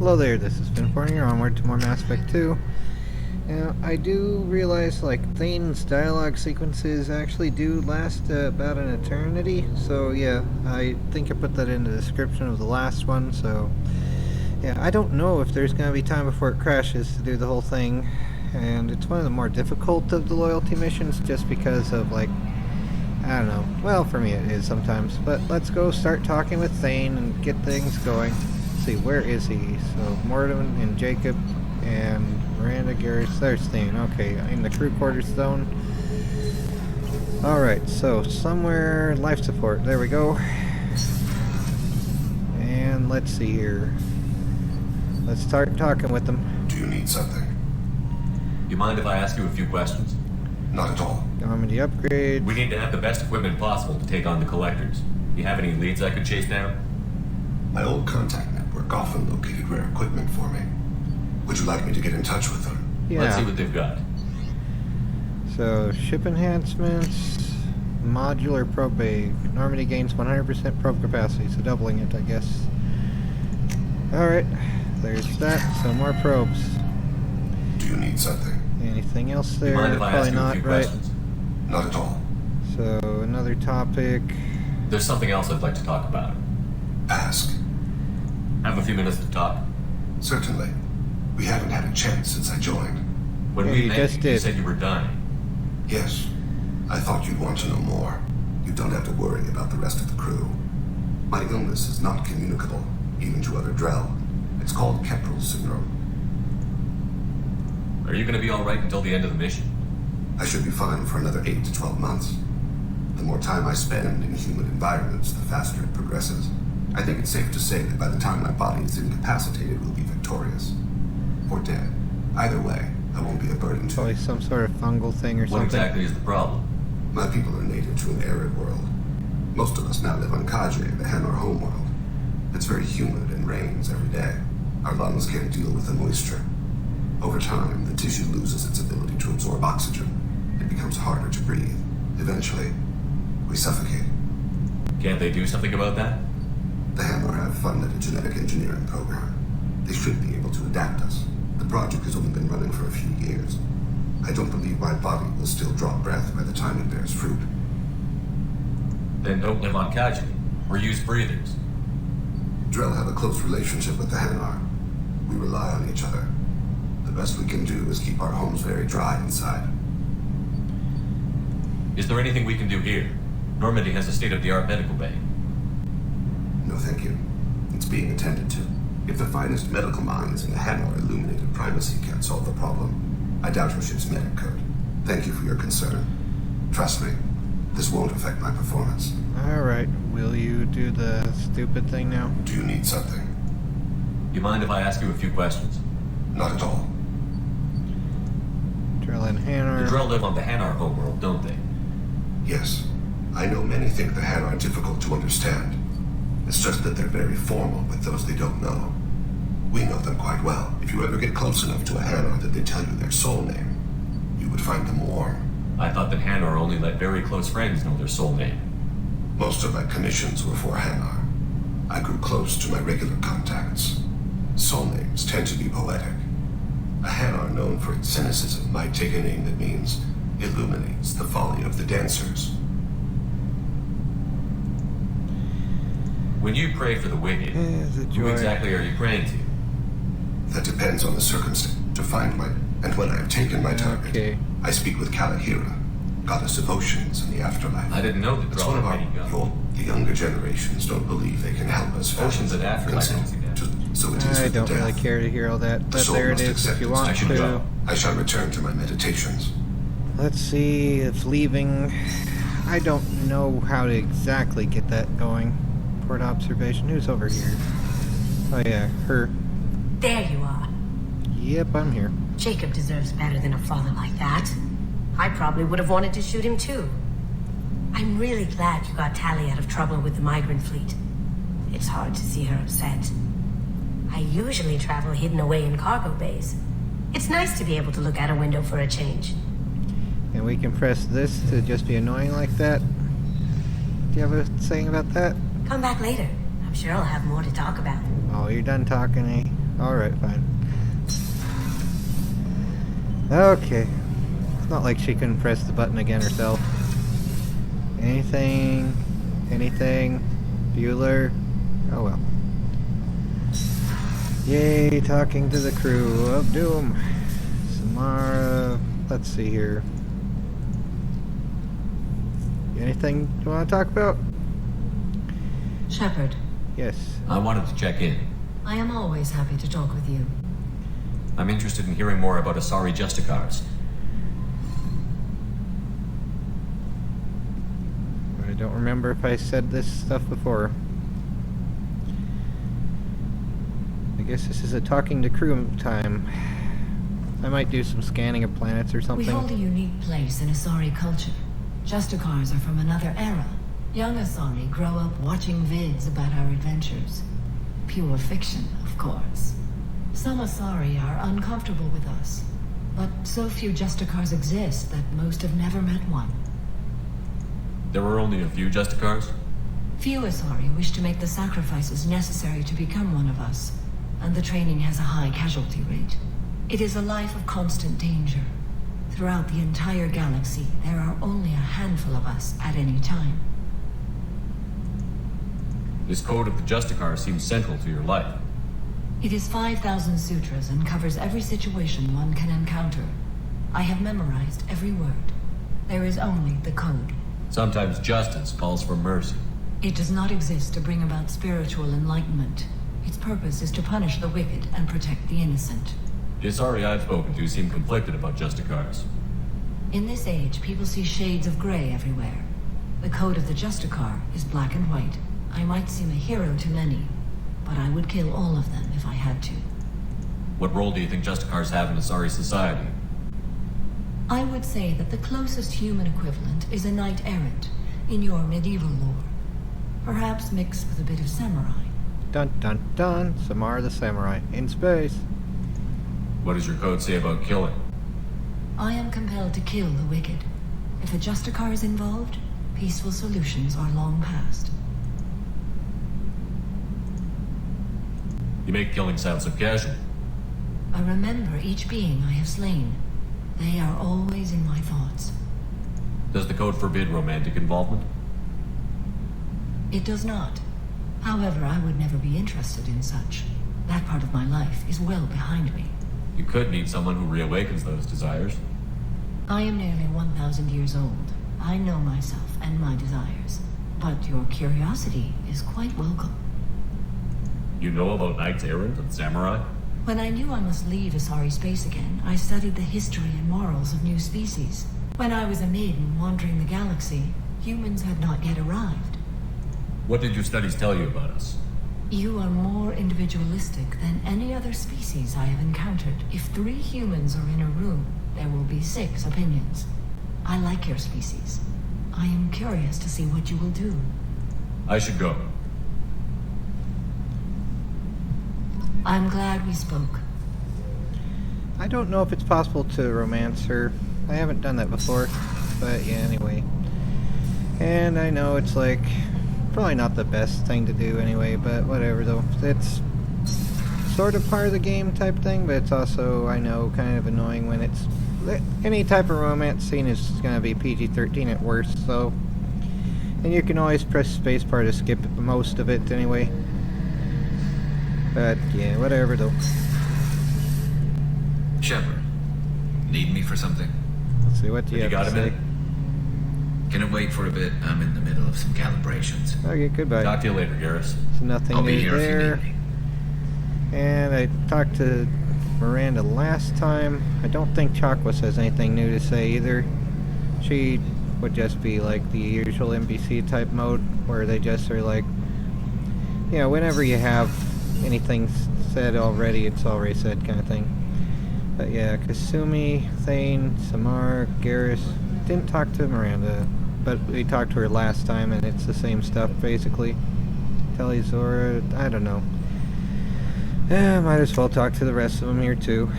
Hello there, this is Finn Pointing onward to more Mass Effect 2. Now, I do realize, like, Thane's dialogue sequences actually do last about an eternity, so yeah, I think I put that in the description of the last one, so yeah, I don't know if there's going to be time before it crashes to do the whole thing, and it's one of the more difficult of the loyalty missions just because of, like, I don't know, well, for me it is sometimes, but let's go start talking with Thane and get things going. Let's see, where is he? So, Morton and Jacob and Miranda, Garrus, there's Thane. Okay, in the crew quarters zone. Alright, so somewhere life support. There we go. And let's see here. Let's start talking with them. Do you need something? You mind if I ask you a few questions? Not at all. Normandy upgrade. We need to have the best equipment possible to take on the collectors. You have any leads I could chase down? My old contact network often located rare equipment for me. Would you like me to get in touch with them? Yeah. Let's see what they've got. So, ship enhancements, modular probe bay. Normandy gains 100% probe capacity, so doubling it, I guess. Alright, there's that. So more probes. Do you need something? Anything else there? You mind if I Probably ask you a not, few right? questions? Not at all. So, another topic. There's something else I'd like to talk about. Ask. Have a few minutes to talk. Certainly. We haven't had a chance since I joined. When Yeah, we you met, just you did. said you were dying. Yes. I thought you'd want to know more. You don't have to worry about the rest of the crew. My illness is not communicable, even to other Drell. It's called Keppel syndrome. Are you going to be alright until the end of the mission? I should be fine for another 8 to 12 months. The more time I spend in human environments, the faster it progresses. I think it's safe to say that by the time my body is incapacitated, we'll be victorious. Or dead. Either way, I won't be a burden to Probably you. some sort of fungal thing or What something. exactly is the problem? My people are native to an arid world. Most of us now live on Kaje, the Hanar homeworld. It's very humid and rains every day. Our lungs can't deal with the moisture. Over time, the tissue loses its ability to absorb oxygen. It becomes harder to breathe. Eventually, we suffocate. Can't they do something about that? The Hanar have funded a genetic engineering program. They should be able to adapt us. The project has only been running for a few years. I don't believe my body will still draw breath by the time it bears fruit. Then don't live on Kajani, or use breathers. Drell have a close relationship with the Hanar. We rely on each other. The best we can do is keep our homes very dry inside. Is there anything we can do here? Normandy has a state-of-the-art medical bay. No, thank you. It's being attended to. If the finest medical minds in the Hanar illuminated primacy can't solve the problem, I doubt your ship's medic could. Thank you for your concern. Trust me, this won't affect my performance. Alright, will you do the stupid thing now? Do you need something? You mind if I ask you a few questions? Not at all. Drill and The Hanar. Drell live on the Hanar homeworld, don't they? Yes. I know many think the Hanar are difficult to understand. It's just that they're very formal with those they don't know. We know them quite well. If you ever get close enough to a Hanar that they tell you their soul name, you would find them warm. I thought that Hanar only let very close friends know their soul name. Most of my commissions were for Hanar. I grew close to my regular contacts. Soul names tend to be poetic. A Hanar known for its cynicism might take a name that means illuminates the folly of the dancers. When you pray for the wicked, It's a who joy. exactly are you praying to? That depends on the circumstance. To find my... And when I have taken my target, Okay. I speak with Kalahira, goddess of oceans in the afterlife. I didn't know that It's Drell one of had our... many guns. The younger generations don't believe they can help us. Oceans and afterlife. So it is I with don't death. really care to hear all that, The but soul there it must is accept if you its want I should to. go. I shall return to my meditations. Let's see if leaving... I don't know how to exactly get that going. Port observation. Who's over here? Oh yeah, her. There you are. Yep, I'm here. Jacob deserves better than a father like that. I probably would have wanted to shoot him too. I'm really glad you got Tally out of trouble with the migrant fleet. It's hard to see her upset. I usually travel hidden away in cargo bays. It's nice to be able to look out a window for a change. And we can press this to just be annoying like that. Do you have a saying about that? Come back later. I'm sure I'll have more to talk about. Oh, you're done talking, eh? Alright, fine. Okay. It's not like she couldn't press the button again herself. Anything? Anything? Bueller? Oh well. Yay, talking to the crew of Doom. Samara, let's see here. Anything you want to talk about? Shepard, Yes. I wanted to check in. I am always happy to talk with you. I'm interested in hearing more about Asari Justicars. I don't remember if I said this stuff before. I guess this is a talking to crew time. I might do some scanning of planets or something. We hold a unique place in Asari culture. Justicars are from another era. Young Asari grow up watching vids about our adventures. Pure fiction, of course. Some Asari are uncomfortable with us, but so few Justicars exist that most have never met one. There were only a few Justicars? Few Asari wish to make the sacrifices necessary to become one of us, and the training has a high casualty rate. It is a life of constant danger. Throughout the entire galaxy, there are only a handful of us at any time. This code of the Justicar seems central to your life. It is 5,000 sutras and covers every situation one can encounter. I have memorized every word. There is only the code. Sometimes justice calls for mercy. It does not exist to bring about spiritual enlightenment. Its purpose is to punish the wicked and protect the innocent. The Asari I've spoken to seem conflicted about Justicars. In this age, people see shades of gray everywhere. The code of the Justicar is black and white. I might seem a hero to many, but I would kill all of them if I had to. What role do you think Justicars have in Asari society? I would say that the closest human equivalent is a knight-errant in your medieval lore. Perhaps mixed with a bit of samurai. Dun dun dun, Samara the Samurai, in space. What does your code say about killing? I am compelled to kill the wicked. If a Justicar is involved, peaceful solutions are long past. You make killing sound so casual. I remember each being I have slain. They are always in my thoughts. Does the code forbid romantic involvement? It does not. However, I would never be interested in such. That part of my life is well behind me. You could meet someone who reawakens those desires. I am nearly 1,000 years old. I know myself and my desires. But your curiosity is quite welcome. You know about knights errant and samurai? When I knew I must leave Asari space again, I studied the history and morals of new species. When I was a maiden wandering the galaxy, humans had not yet arrived. What did your studies tell you about us? You are more individualistic than any other species I have encountered. If 3 humans are in a room, there will be 6 opinions. I like your species. I am curious to see what you will do. I should go. I'm glad we spoke. I don't know if it's possible to romance her. I haven't done that before. But yeah, anyway. And I know it's like probably not the best thing to do anyway, but whatever though. It's sort of part of the game type thing, but it's also, I know, kind of annoying when it's any type of romance scene is going to be PG-13 at worst, so. And you can always press spacebar to skip most of it anyway. But yeah, whatever though. Shepard, need me for something? Let's see, what do you have got to a say? minute? Can it wait for a bit? I'm in the middle of some calibrations. Okay, goodbye. Talk to you later, Garrus. So nothing I'll be new here if you there. need me. And I talked to Miranda last time. I don't think Chakwas has anything new to say either. She would just be like the usual NPC type mode, where they just are like, you know, whenever you have anything said already, it's already said kind of thing. But yeah, Kasumi, Thane, Samar, Garrus. Didn't talk to Miranda, but we talked to her last time and it's the same stuff basically. Telizora, I don't know. Might as well talk to the rest of them here too.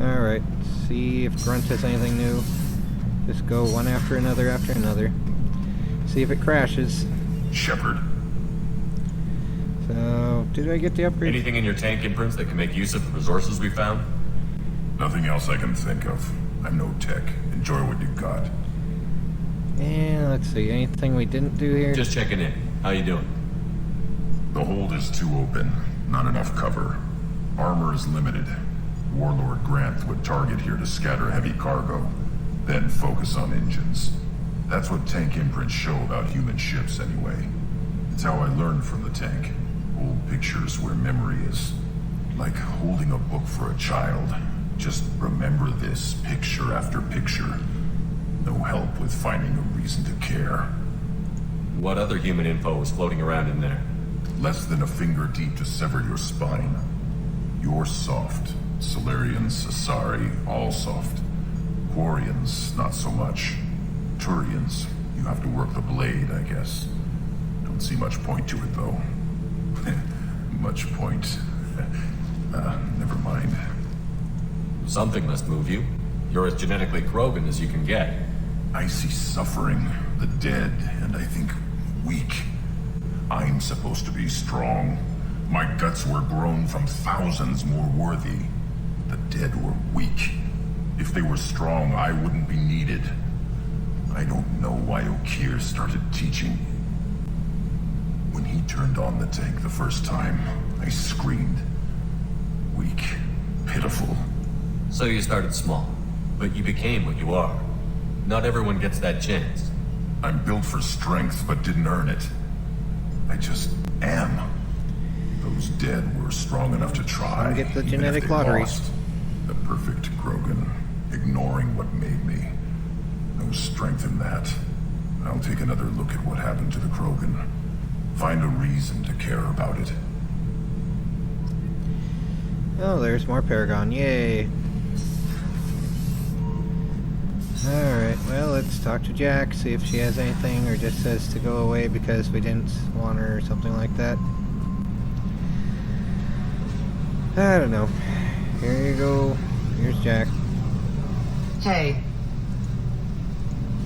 Alright, see if Grunt has anything new. Just go one after another after another. See if it crashes. Shepard. So, did I get the upgrade? Anything in your tank imprints that can make use of the resources we found? Nothing else I can think of. I'm no tech. Enjoy what you got. And let's see, anything we didn't do here? Just checking in. How you doing? The hold is too open. Not enough cover. Armor is limited. Warlord Grant would target here to scatter heavy cargo, then focus on engines. That's what tank imprints show about human ships anyway. It's how I learned from the tank. Old pictures where memory is. Like holding a book for a child. Just remember this, picture after picture. No help with finding a reason to care. What other human info was floating around in there? Less than a finger deep to sever your spine. You're soft. Solarians, Asari, all soft. Quarians, not so much. Turians, you have to work the blade, I guess. Don't see much point to it, though. Much point. Never mind. Something must move you. You're as genetically Krogan as you can get. I see suffering, the dead, and I think weak. I'm supposed to be strong. My guts were grown from thousands more worthy. The dead were weak. If they were strong, I wouldn't be needed. I don't know why Okir started teaching. When he turned on the tank the first time, I screamed. Weak. Pitiful. So you started small, but you became what you are. Not everyone gets that chance. I'm built for strength, but didn't earn it. I just am. Those dead were strong enough to try. Get the even genetic if they lottery. lost. The perfect Krogan, ignoring what made me. No strength in that. I'll take another look at what happened to the Krogan. Find a reason to care about it. Oh, there's more Paragon. Yay. Alright, well, let's talk to Jack, see if she has anything, or just says to go away because we didn't want her, or something like that. I don't know. Here you go. Here's Jack. Hey,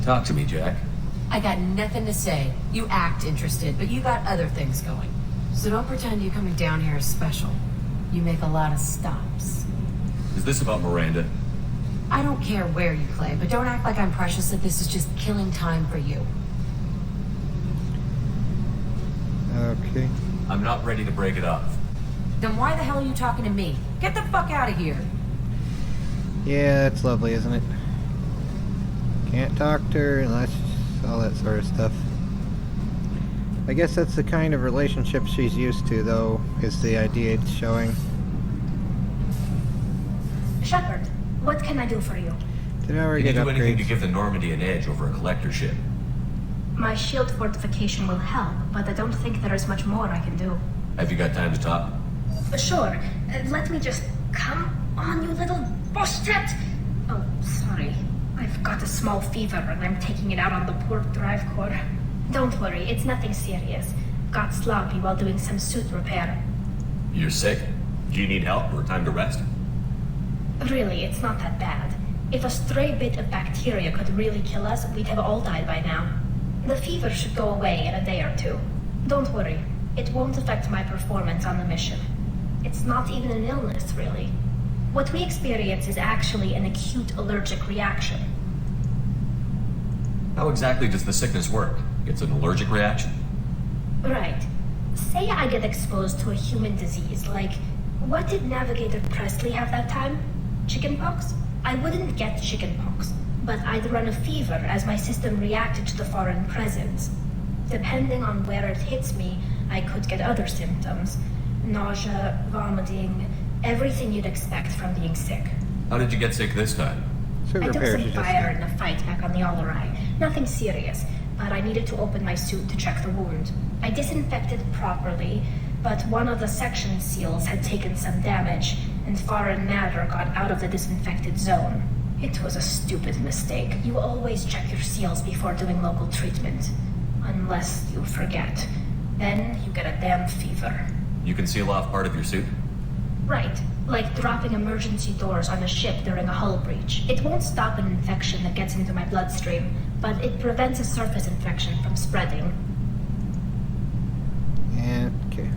Talk to me, Jack. I got nothing to say. You act interested, but you got other things going. So don't pretend you coming down here is special. You make a lot of stops. Is this about Miranda? I don't care where you play, but don't act like I'm precious that this is just killing time for you. Okay. I'm not ready to break it off. Then why the hell are you talking to me? Get the fuck out of here. Yeah, that's lovely, isn't it? Can't talk to her unless all that sort of stuff. I guess that's the kind of relationship she's used to, though, is the idea it's showing. Shepard, what can I do for you? Did I already Can you get do anything to upgrades? give the Normandy an edge over a collector ship? My shield fortification will help, but I don't think there is much more I can do. Have you got time to talk? Sure, let me just... Come on, you little bullshit! Oh, sorry. I've got a small fever and I'm taking it out on the poor drive core. Don't worry, it's nothing serious. Got sloppy while doing some suit repair. You're sick? Do you need help or time to rest? Really, it's not that bad. If a stray bit of bacteria could really kill us, we'd have all died by now. The fever should go away in a day or two. Don't worry, it won't affect my performance on the mission. It's not even an illness, really. What we experience is actually an acute allergic reaction. How exactly does the sickness work? It's an allergic reaction? Right. Say I get exposed to a human disease, like... What did Navigator Presley have that time? Chickenpox? I wouldn't get chickenpox, but I'd run a fever as my system reacted to the foreign presence. Depending on where it hits me, I could get other symptoms. Nausea, vomiting, everything you'd expect from being sick. How did you get sick this time? Suit I took repair, she some just fire said. in a fight back on the Allerai. Nothing serious, but I needed to open my suit to check the wound. I disinfected properly, but one of the section seals had taken some damage, and foreign matter got out of the disinfected zone. It was a stupid mistake. You always check your seals before doing local treatment. Unless you forget. Then you get a damn fever. You can seal off part of your suit? Right, like dropping emergency doors on a ship during a hull breach. It won't stop an infection that gets into my bloodstream, but it prevents a surface infection from spreading. And, okay.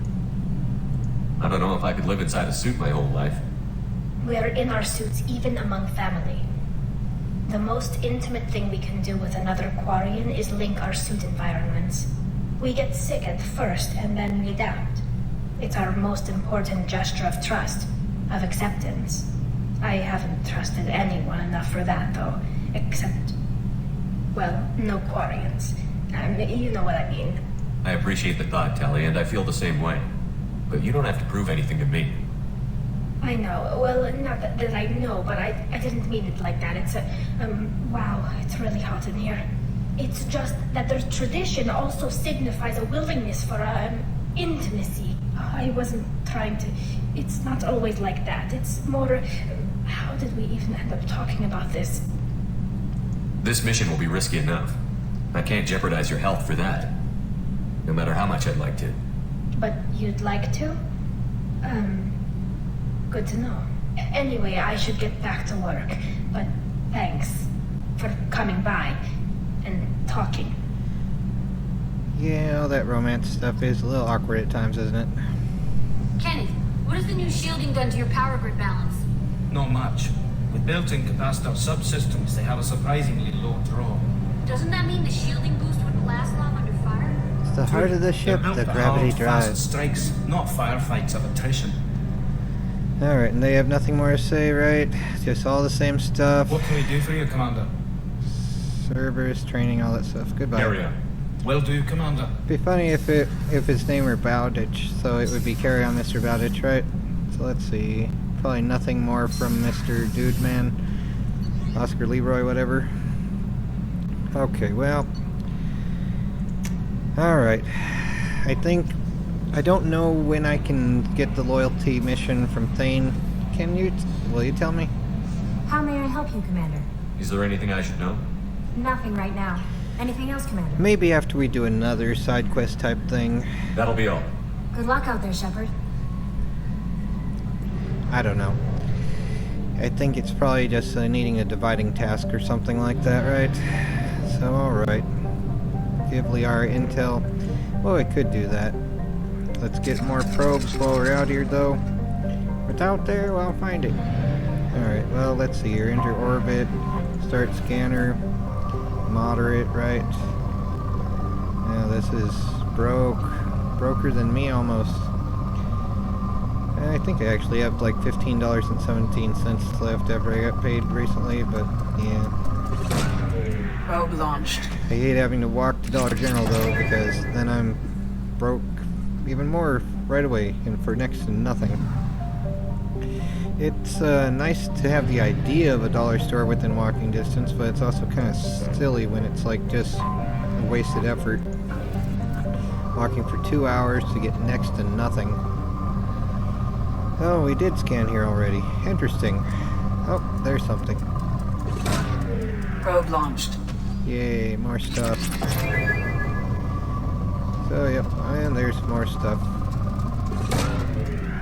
I don't know if I could live inside a suit my whole life. We're in our suits even among family. The most intimate thing we can do with another Quarian is link our suit environments. We get sick at first and then we adapt. It's our most important gesture of trust, of acceptance. I haven't trusted anyone enough for that, though, except, well, no Quarians. You know what I mean. I appreciate the thought, Tally, and I feel the same way. But you don't have to prove anything to me. I know. Well, not that I know, but I didn't mean it like that. It's wow, it's really hot in here. It's just that their tradition also signifies a willingness for, intimacy. I wasn't trying to... It's not always like that. It's more... How did we even end up talking about this? This mission will be risky enough. I can't jeopardize your health for that. No matter how much I'd like to. But you'd like to? Good to know. Anyway, I should get back to work. But thanks for coming by and talking. Yeah, all that romance stuff is a little awkward at times, isn't it? Kenny, what has the new shielding done to your power grid balance? Not much. With built-in capacitor subsystems, they have a surprisingly low draw. Doesn't that mean the shielding boost wouldn't last long under fire? It's the heart of the ship, They're built the to gravity halt drive. fast strikes, not firefights of attrition. Alright, and they have nothing more to say, right? Just all the same stuff. What can we do for you, Commander? Servers, training, all that stuff. Goodbye. Carry on. Will do, Commander. Be funny if his name were Bowditch, so it would be carry on Mr. Bowditch, right? So let's see. Probably nothing more from Mr. Dude Man. Oscar Leroy, whatever. Okay, well. Alright. I don't know when I can get the loyalty mission from Thane. Will you tell me? How may I help you, Commander? Is there anything I should know? Nothing right now. Anything else, Commander? Maybe after we do another side quest type thing. That'll be all. Good luck out there, Shepard. I don't know. I think it's probably just needing a dividing task or something like that, right? So, alright. Give Liara intel. Well, I could do that. Let's get more probes while we're out here, though. If it's out there, well, I'll find it. Alright, well, let's see here. Enter orbit. Start scanner. Moderate, right? Yeah, this is broker than me almost. I think I actually have like $15.17 left after I got paid recently, but yeah. Probe launched. I hate having to walk to Dollar General though, because then I'm broke even more right away and for next to nothing. It's nice to have the idea of a dollar store within walking distance, but it's also kind of silly when it's like just a wasted effort. Walking for 2 hours to get next to nothing. Oh, we did scan here already. Interesting. Oh, there's something. Probe launched. Yay, more stuff. So, yep, and there's more stuff.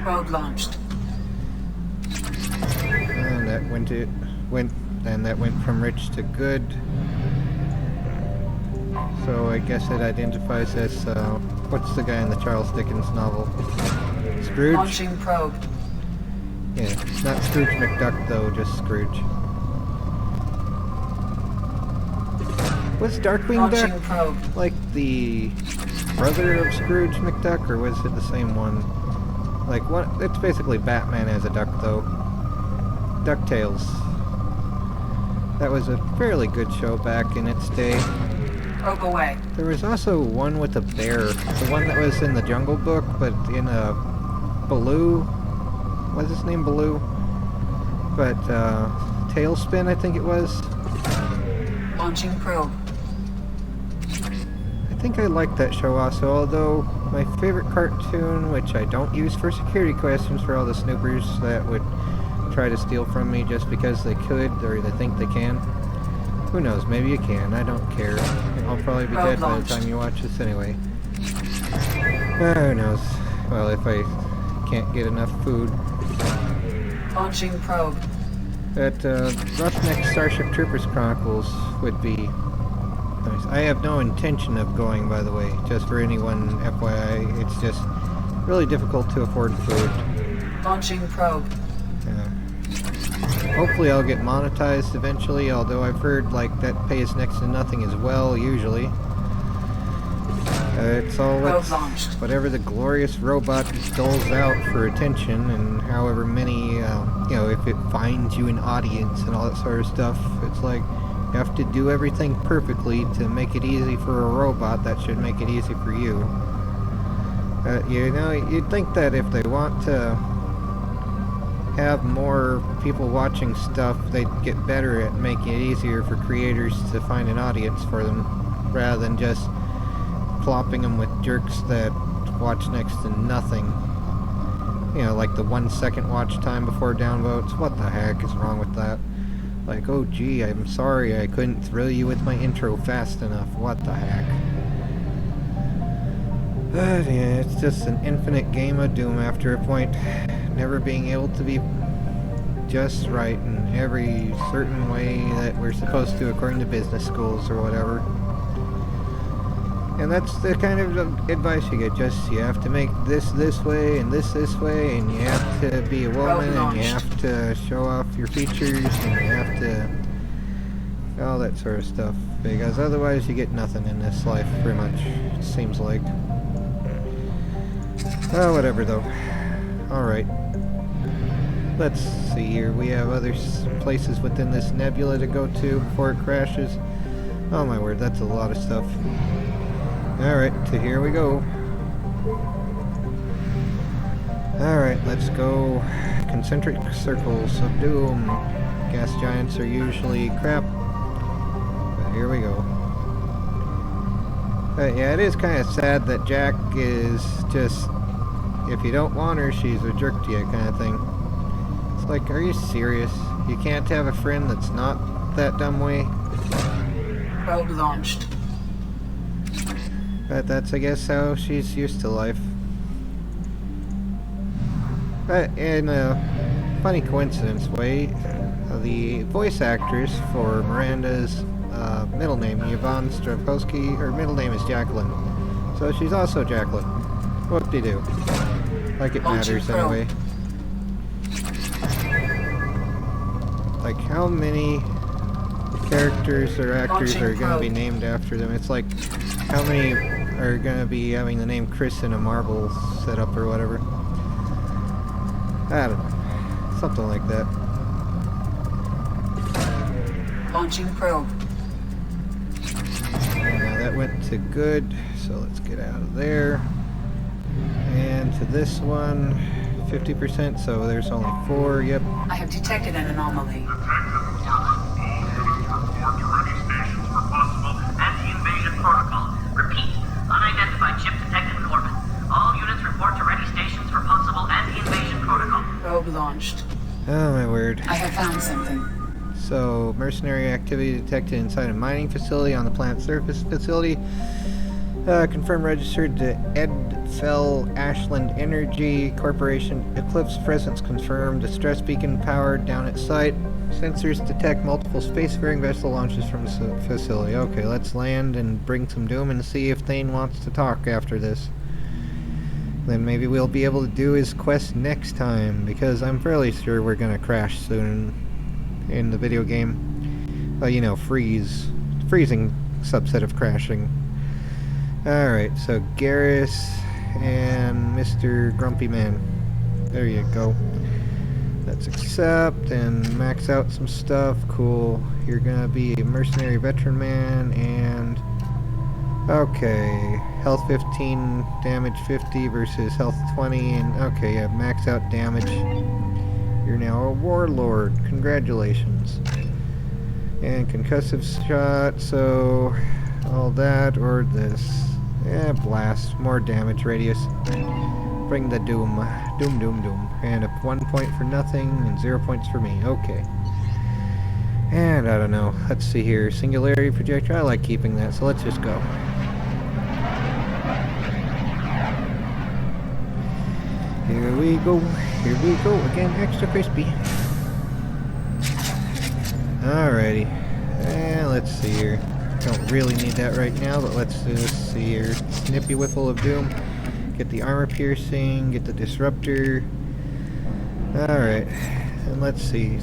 Probe launched. And that went from rich to good. So I guess it identifies as what's the guy in the Charles Dickens novel? Scrooge? Launching probe. Yeah, not Scrooge McDuck though, just Scrooge. Was Darkwing Launching Duck probe. like the brother of Scrooge McDuck, or was it the same one? Like, what? It's basically Batman as a duck though. DuckTales. That was a fairly good show back in its day. Probe away. There was also one with a bear. The one that was in the Jungle Book, but in a Baloo. What's his name? Baloo? But, Tailspin, I think it was. Launching probe. I think I liked that show also, although my favorite cartoon, which I don't use for security questions for all the snoopers that would try to steal from me just because they could, or they think they can. Who knows, maybe you can, I don't care. I'll probably be dead by the time you watch this anyway. Who knows? Well, if I can't get enough food. Launching probe. But, Roughneck Starship Troopers Chronicles would be nice. I have no intention of going, by the way, just for anyone, FYI. It's just, really difficult to afford food. Launching probe. Yeah. Hopefully I'll get monetized eventually, although I've heard like that pays next to nothing as well, usually. It's all whatever the glorious robot doles out for attention, and however many, if it finds you an audience and all that sort of stuff. It's like, you have to do everything perfectly to make it easy for a robot that should make it easy for you. You'd think that if they want to have more people watching stuff, they'd get better at making it easier for creators to find an audience for them, rather than just plopping them with jerks that watch next to nothing. Like the 1 second watch time before downvotes. What the heck is wrong with that? Like, oh gee, I'm sorry I couldn't thrill you with my intro fast enough. What the heck? But yeah, it's just an infinite game of Doom after a point. Never being able to be just right in every certain way that we're supposed to according to business schools or whatever. And that's the kind of advice you get. You have to make this way and this way, and you have to be a woman, and you have to show off your features, and you have to all that sort of stuff, because otherwise you get nothing in this life, pretty much, it seems like. Oh, whatever though. Alright. Let's see here. We have other places within this nebula to go to before it crashes. Oh my word, that's a lot of stuff. Alright, so here we go. Alright, let's go. Concentric circles of doom. Gas giants are usually crap. But here we go. But yeah, it is kind of sad that Jack is just, if you don't want her, she's a jerk to you kind of thing. It's like, are you serious? You can't have a friend that's not that dumb way? Probe launched. But that's, I guess, how she's used to life. But in a funny coincidence way, the voice actress for Miranda's middle name, Yvonne Stravkowski, her middle name is Jacqueline. So she's also Jacqueline. Whoop-de-doo. Like it matters anyway. Like, how many characters or actors are going to be named after them? It's like, how many are going to be having the name Chris in a Marvel setup or whatever? I don't know. Something like that. Launching probe. Now that went to good, so let's get out of there. And to this one, 50%, so there's only 4, yep. I have detected an anomaly. Protocol. Repeat. Unidentified ship detected in orbit. All units report to ready stations for possible anti-invasion protocol. Probe launched. Oh my word. I have found something. So, mercenary activity detected inside a mining facility on the planet's surface facility. Confirmed registered to Edfell Ashland Energy Corporation. Eclipse presence confirmed. Distress beacon powered down at site. Sensors detect multiple spacefaring vessel launches from the facility. Okay, let's land and bring some doom and see if Thane wants to talk after this. Then maybe we'll be able to do his quest next time, because I'm fairly sure we're gonna crash soon in the video game. Freezing subset of crashing. Alright, so Garrus and Mr. Grumpy Man. There you go. Let's accept and max out some stuff. Cool. You're gonna be a mercenary veteran man, and okay, health 15, damage 50 versus health 20, and okay, yeah, max out damage. You're now a warlord. Congratulations. And concussive shot, so all that or this. Yeah, blast. More damage radius. Bring the doom. Doom, doom, doom. And up 1 point for nothing and 0 points for me. Okay. And I don't know. Let's see here. Singularity projector. I like keeping that, so let's just go. Here we go. Here we go. Again, extra crispy. Alrighty. And let's see here. Don't really need that right now, but let's just see here. Snippy whiffle of doom. get the armor piercing, get the disruptor. Alright, and let's see.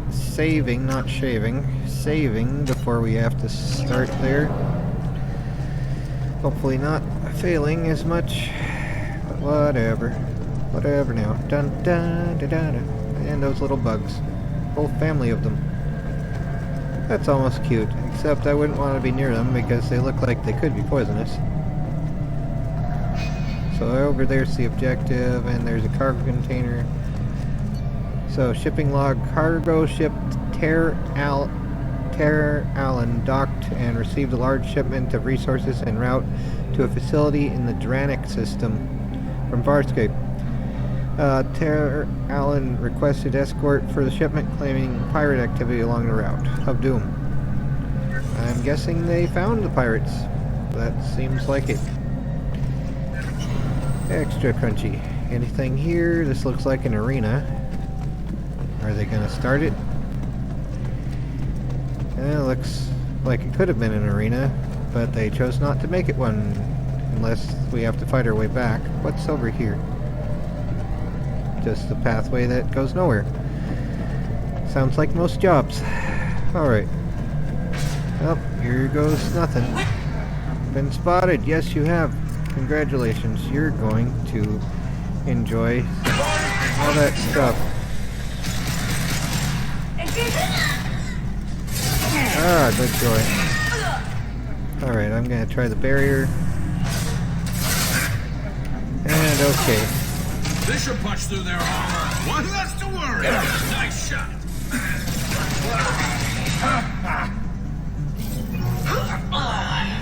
Saving, not shaving. Saving before we have to start there. Hopefully not failing as much. But whatever. Whatever now. Dun dun dun dun dun. And those little bugs. Whole family of them. That's almost cute. Except I wouldn't want to be near them because they look like they could be poisonous. So over there's the objective, and there's a cargo container. So shipping log: cargo ship Terra Allen docked and received a large shipment of resources en route to a facility in the Dranic system from Farscape. Terra Allen requested escort for the shipment, claiming pirate activity along the route of Doom. I'm guessing they found the pirates. That seems like it. Extra crunchy. Anything here? This looks like an arena. Are they gonna start it? It looks like it could have been an arena, but they chose not to make it one, unless we have to fight our way back. What's over here? Just a pathway that goes nowhere. Sounds like most jobs. Alright. Oh, here goes nothing. Been spotted. Yes, you have. Congratulations. You're going to enjoy all that stuff. Ah, good joy. Alright, I'm gonna try the barrier. And okay. This should punch through their armor. One less to worry. Nice shot.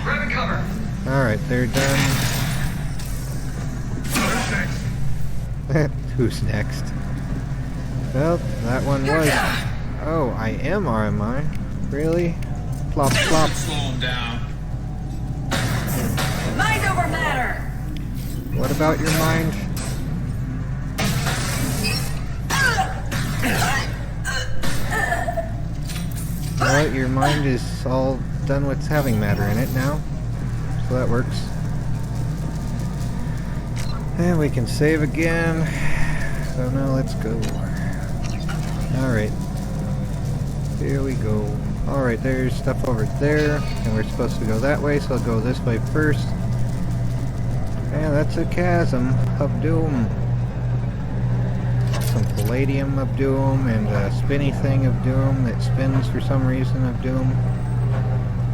Grab cover. Alright, they're done. Who's next? Well, that one was. Oh, I am I? Really? Plop, plop. Slow him down. Mind over matter! What about your mind? Alright, your mind is all done with having matter in it now. So that works. And we can save again. So now let's go. Alright. Here we go. Alright, there's stuff over there. And we're supposed to go that way, so I'll go this way first. And that's a chasm of doom. Some palladium of doom and a spinny thing of doom that spins for some reason of doom.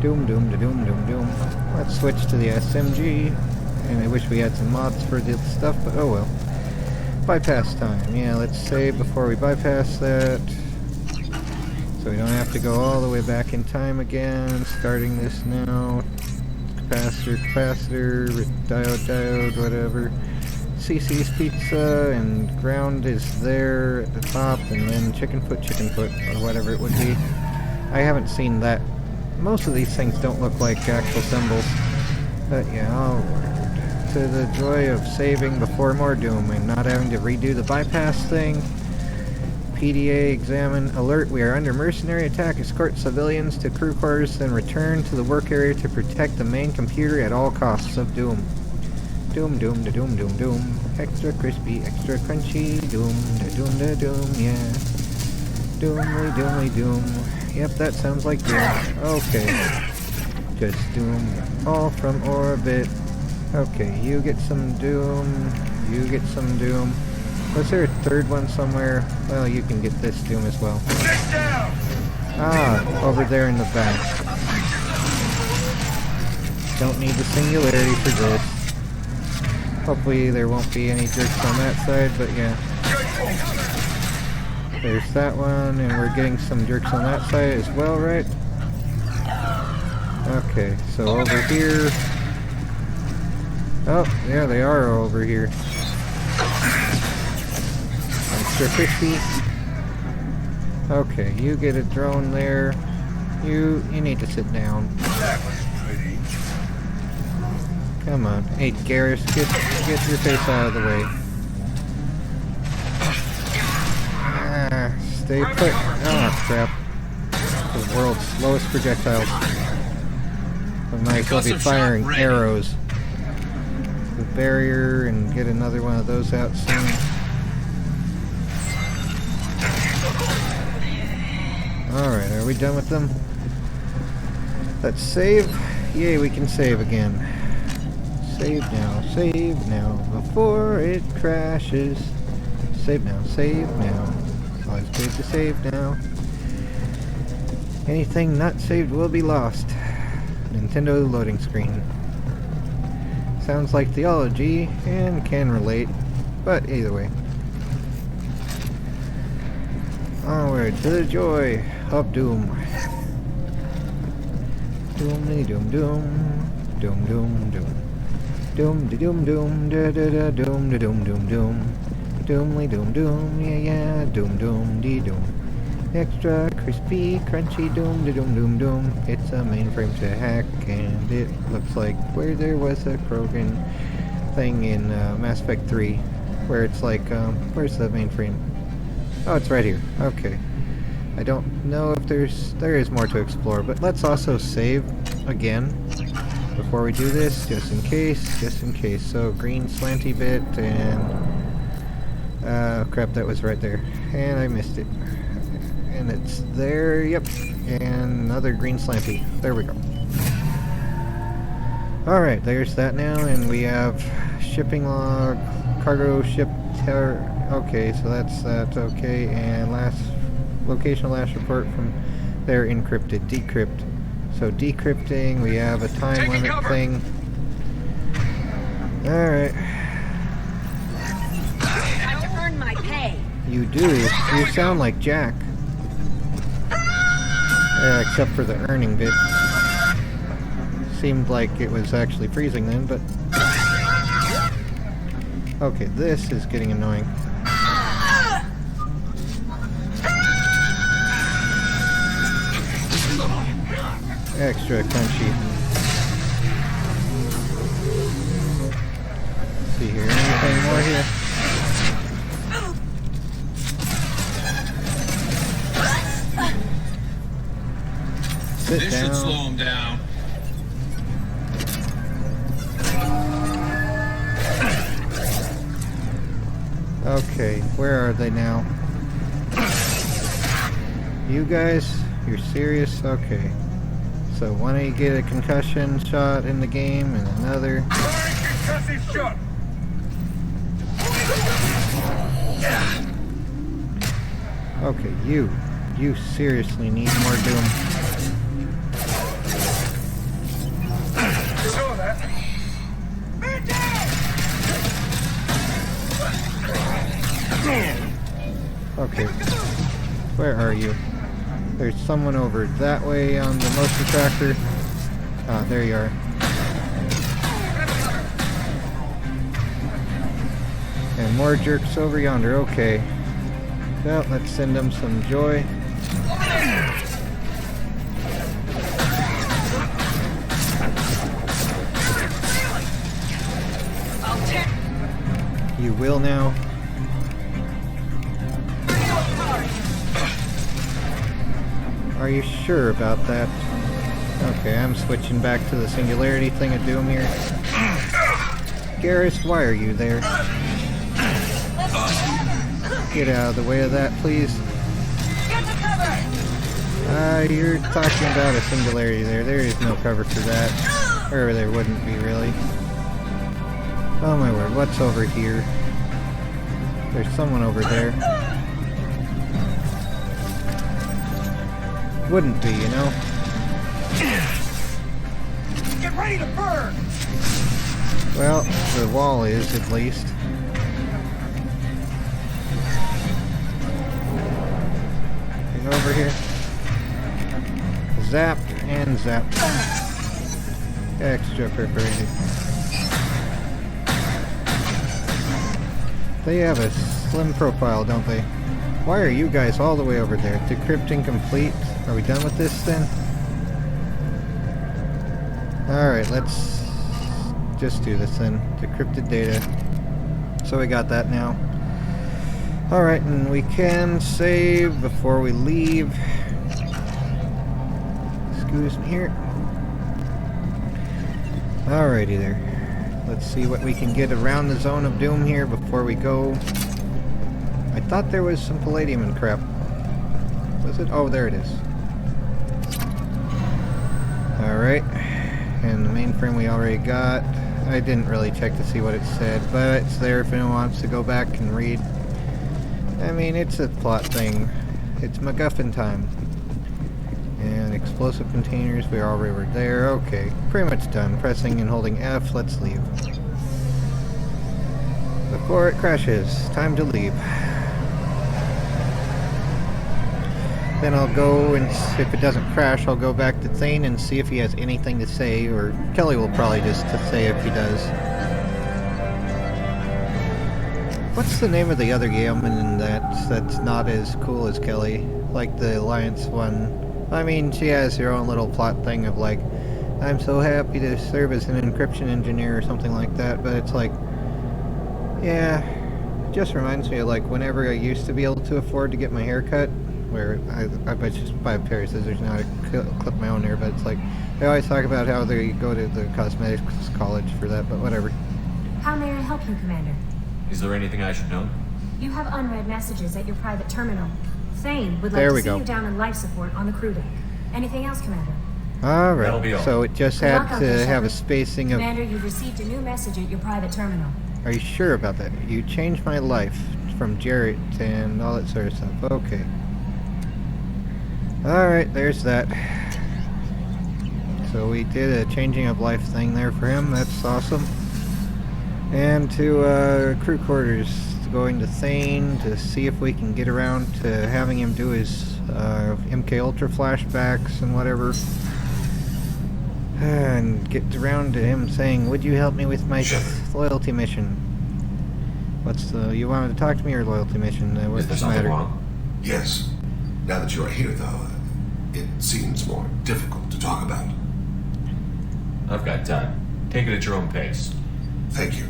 Doom, doom, da doom, doom, doom. Let's switch to the SMG. And I wish we had some mods for the stuff, but oh well. Bypass time. Yeah, let's save before we bypass that. So we don't have to go all the way back in time again. Starting this now. Capacitor, diode, whatever. CC's Pizza, and ground is there at the top, and then chicken foot, or whatever it would be. I haven't seen that. Most of these things don't look like actual symbols. But yeah, onward. To the joy of saving before more doom and not having to redo the bypass thing. PDA examine alert. We are under mercenary attack. Escort civilians to crew quarters, then return to the work area to protect the main computer at all costs of doom. Doom, doom, da doom, doom, doom. Extra crispy, extra crunchy. Doom, da doom, da doom, yeah. Doomly, doomly, doom. Yep, that sounds like doom. Okay. Just doom. All from orbit. Okay, you get some doom. You get some doom. Was there a third one somewhere? Well, you can get this doom as well. Ah, over there in the back. Don't need the singularity for this. Hopefully there won't be any jerks on that side, but yeah. There's that one, and we're getting some jerks on that side as well, right? Okay, so over here... Oh, yeah, they are over here. Extra crispy. Okay, you get a drone there. You need to sit down. Come on. Hey, Garrus, get your face out of the way. Ah, stay put. Oh, crap. The world's slowest projectiles. I might as well be firing arrows. the barrier and get another one of those out soon. Alright, are we done with them? Let's save. Yay, we can save again. Save now, before it crashes. Save now, It's always good to save now. Anything not saved will be lost. Nintendo loading screen. Sounds like theology and can relate, but either way. Onward to the joy of Doom. Doomly doom doom. Doom doom doom. Doom de doom doom da da da doom de doom doom doom. Doomly doom doom, yeah yeah, doom doom dee doom. Extra crispy, crunchy doom de doom doom doom. It's a mainframe to hack, and it looks like where there was a Krogan thing in Mass Effect 3, where it's like, where's the mainframe? Oh, it's right here. Okay. I don't know if there is more to explore, but let's also save again before we do this, just in case. So green slanty bit and crap, that was right there, and I missed it. And it's there, yep, and another green slanty. There we go. Alright, there's that now, and we have shipping log, cargo ship, okay, so that's that, okay, and last report from there, encrypted, decrypt. So decrypting, we have a time limit thing. Alright. Time to earn my pay. You do, you sound like Jack. Except for the earning bit. Seemed like it was actually freezing then, but... Okay, this is getting annoying. Extra crunchy. Let's see here, anything more here? Sit This down. should slow him down. Okay, where are they now? You guys? You're serious? Okay. So one of you get a concussion shot in the game and another. Okay, you seriously need more Doom. Okay, where are you? There's someone over that way on the motion tracker. Ah, there you are. And more jerks over yonder, okay. Well, let's send them some joy. You will now. Are you sure about that? Okay, I'm switching back to the singularity thing of Doom here. Garrus, why are you there? Get out of the way of that, please. You're talking about a singularity there. There is no cover for that. Or there wouldn't be, really. Oh my word, what's over here? There's someone over there. Wouldn't be, you know? Get ready to burn! Well, the wall is, at least. Get over here. Zap and zap. Extra preparation. They have a slim profile, don't they? Why are you guys all the way over there? Decrypting complete. Are we done with this then? Alright, let's just do this then. Decrypted data. So we got that now. Alright, and we can save before we leave. Excuse me here. Alrighty there. Let's see what we can get around the zone of doom here before we go. I thought there was some palladium and crap. Was it? Oh, there it is. Alright. And the mainframe we already got. I didn't really check to see what it said, but it's there if anyone wants to go back and read. I mean, it's a plot thing. It's MacGuffin time. And explosive containers, we already were there. Okay, pretty much done. Pressing and holding F, let's leave. Before it crashes, time to leave. Then I'll go and, if it doesn't crash, I'll go back to Thane and see if he has anything to say, or Kelly will probably just say if he does. What's the name of the other yeoman that's not as cool as Kelly? Like the Alliance one. I mean, she has her own little plot thing of like, I'm so happy to serve as an encryption engineer or something like that, but it's like, yeah, it just reminds me of like whenever I used to be able to afford to get my hair cut, where I just buy a pair of scissors now to clip my own hair, but it's like, they always talk about how they go to the cosmetics college for that, but whatever. How may I help you, Commander? Is there anything I should know? You have unread messages at your private terminal. Thane would like to see you down in life support on the crew deck. Anything else, Commander? Alright, so it just had to have a spacing of... Commander, you've received a new message at your private terminal. Are you sure about that? You changed my life from Jarrett and all that sort of stuff. Okay. Alright, there's that. So we did a changing of life thing there for him. That's awesome. And to crew quarters, going to Thane to see if we can get around to having him do his MK Ultra flashbacks and whatever. And get around to him saying, would you help me with my loyalty mission? What's the... You wanted to talk to me or loyalty mission? What's the matter? Wrong? Yes. Now that you are here, though, it seems more difficult to talk about. I've got time. Take it at your own pace. Thank you.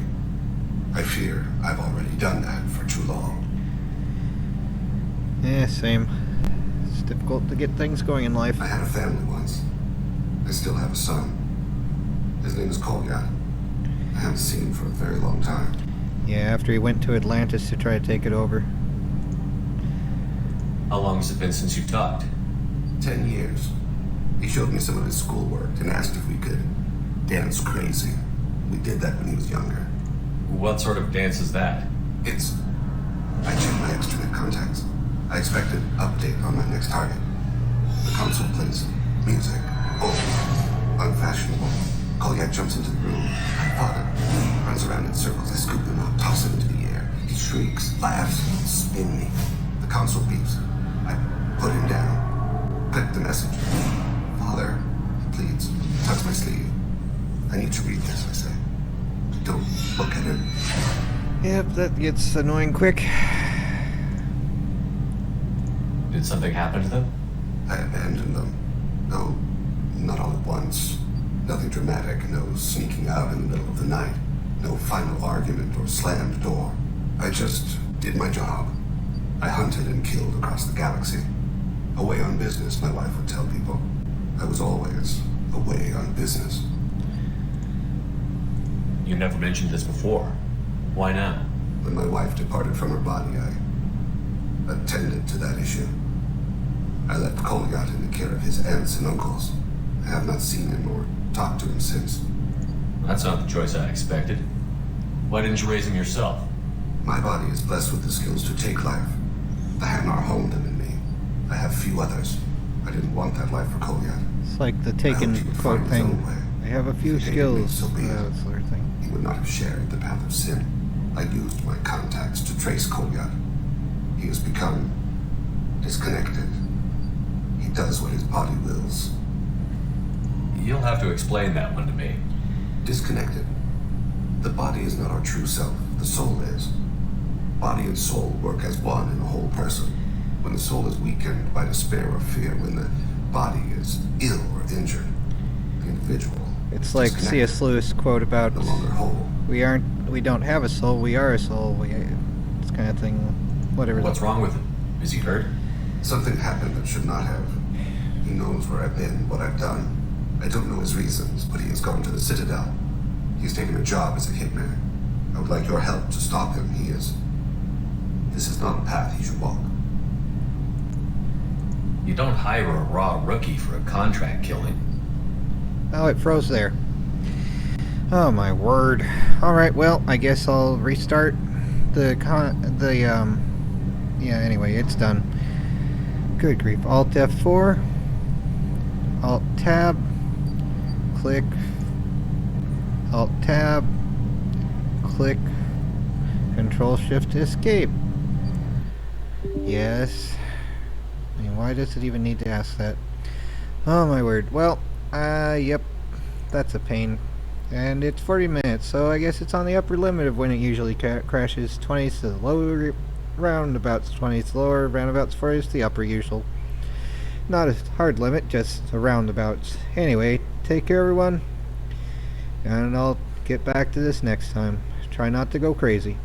I fear I've already done that for too long. Yeah, same. It's difficult to get things going in life. I had a family once. I still have a son. His name is Kolyat. I haven't seen him for a very long time. Yeah, after he went to Atlantis to try to take it over. How long has it been since you've talked? 10 years. He showed me some of his schoolwork and asked if we could dance crazy. We did that when he was younger. What sort of dance is that? I checked my extranet contacts. I expected update on my next target. The console plays music. Old. Unfashionable. Kolyat jumps into the room. My father runs around in circles. I scoop him up, toss him into the air. He shrieks, laughs, spin me. The console beeps. I put him down. Click the message. Father, he pleads. Tucks my sleeve. I need to read this, I say. Don't look at him. Yep, that gets annoying quick. Did something happen to them? I abandoned them. No, not all at once. Nothing dramatic, no sneaking out in the middle of the night. No final argument or slammed door. I just did my job. I hunted and killed across the galaxy. Away on business, my wife would tell people. I was always away on business. You never mentioned this before. Why now? When my wife departed from her body, I attended to that issue. I left Kolyat in the care of his aunts and uncles. I have not seen him or talked to him since. That's not the choice I expected. Why didn't you raise him yourself? My body is blessed with the skills to take life. The Hanar honed them in me. I have few others. I didn't want that life for Kolyat. It's like the Taken quote thing. I have a few skills. So be it. Sort of thing. He would not have shared the path of sin. I used my contacts to trace Kolyat. He has become disconnected. He does what his body wills. You'll have to explain that one to me. Disconnected. The body is not our true self. The soul is. Body and soul work as one in a whole person. When the soul is weakened by despair or fear, when the body is ill or injured, the individual. It's like C.S. Lewis quote about no longer whole. We don't have a soul, we are a soul. This kind of thing. Whatever. What's wrong with him? Is he hurt? Something happened that should not have. He knows where I've been, what I've done. I don't know his reasons, but he has gone to the Citadel. He's taken a job as a hitman. I would like your help to stop him. This is not a path he should walk. You don't hire a raw rookie for a contract killing. Oh, it froze there. Oh my word. Alright, well, I guess I'll restart yeah, anyway, it's done. Good grief. Alt F4. Alt Tab. Click. Alt Tab. Click. Control Shift Escape. Yes. I mean, why does it even need to ask that? Oh my word. Well, yep. That's a pain. And it's 40 minutes, so I guess it's on the upper limit of when it usually crashes. 20 is the lower, roundabouts 20 is the lower, roundabouts 40 is the upper usual. Not a hard limit, just a roundabouts. Anyway, take care everyone, and I'll get back to this next time. Try not to go crazy.